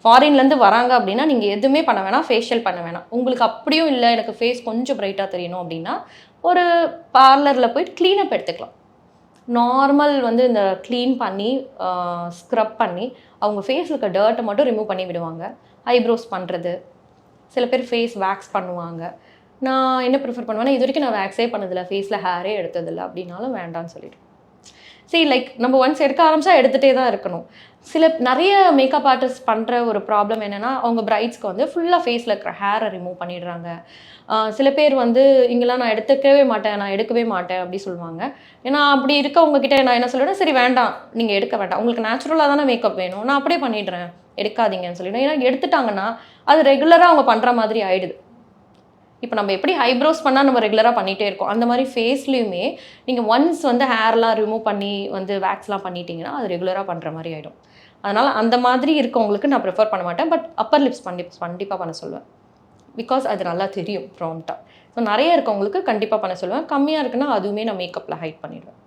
ஃபாரின்லேருந்து வராங்க அப்படின்னா நீங்கள் எதுவுமே பண்ண வேணாம், ஃபேஷியல் பண்ண வேணாம். உங்களுக்கு அப்படியும் இல்லை எனக்கு ஃபேஸ் கொஞ்சம் பிரைட்டாக தெரியணும் அப்படின்னா ஒரு பார்லரில் போயிட்டு க்ளீனப் எடுத்துக்கலாம். நார்மல் வந்து இந்த க்ளீன் பண்ணி ஸ்க்ரப் பண்ணி அவங்க ஃபேஸில் இருக்க டர்ட்டை மட்டும் ரிமூவ் பண்ணி விடுவாங்க. ஐப்ரோஸ் பண்ணுறது, சில பேர் ஃபேஸ் வேக்ஸ் பண்ணுவாங்க. நான் என்ன ப்ரிஃபர் பண்ணுவேன்னா, இது வரைக்கும் நான் வேக்ஸே பண்ணதில்லை, ஃபேஸில் ஹேரே எடுத்ததில்லை அப்படின்னாலும் வேண்டான்னு சொல்லிவிடுவேன். சரி, லைக் நம்ம ஒன்ஸ் எடுக்க ஆரம்பிச்சா எடுத்துகிட்டே தான் இருக்கணும். நிறைய மேக்கப் ஆர்டிஸ்ட் பண்ணுற ஒரு ப்ராப்ளம் என்னென்னா, அவங்க பிரைட்ஸ்க்கு வந்து ஃபுல்லாக ஃபேஸில் இருக்கிற ஹேரை ரிமூவ் பண்ணிடுறாங்க. சில பேர் வந்து இங்கெல்லாம் நான் எடுக்கவே மாட்டேன் அப்படி சொல்லுவாங்க. ஏன்னா அப்படி இருக்கவங்ககிட்ட நான் என்ன சொல்லுவேன்னா, சரி வேண்டாம், நீங்கள் எடுக்க வேண்டாம், உங்களுக்கு நேச்சுரலாக தானே மேக்கப் வேணும், நான் அப்படியே பண்ணிடுறேன், எடுக்காதீங்கன்னு சொல்லிவிடுவேன். ஏன்னா எடுத்துட்டாங்கன்னா அது ரெகுலராக அவங்க பண்ணுற மாதிரி ஆகிடுது. இப்போ நம்ம எப்படி ஐப்ரோஸ் பண்ணால் நம்ம ரெகுலராக பண்ணிகிட்டே இருக்கோம், அந்த மாதிரி ஃபேஸ்லேயுமே நீங்கள் ஒன்ஸ் வந்து ஹேர்லாம் ரிமூவ் பண்ணி வந்து வேக்ஸ்லாம் பண்ணிட்டீங்கன்னா அது ரெகுலராக பண்ணுற மாதிரி ஆகிடும். அதனால் அந்த மாதிரி இருக்கவங்களுக்கு நான் ப்ரிஃபர் பண்ண மாட்டேன். பட் அப்பர் லிப்ஸ் கண்டிப்பாக பண்ண சொல்லுவேன். பிகாஸ் அது நல்லா தெரியும் ப்ராம்ப்டாக. ஸோ நிறைய இருக்கவங்களுக்கு கண்டிப்பாக பண்ண சொல்லுவேன். கம்மியாக இருக்குன்னா அதுவுமே நான் மேக்கப்பில் ஹைட் பண்ணிடுவேன்.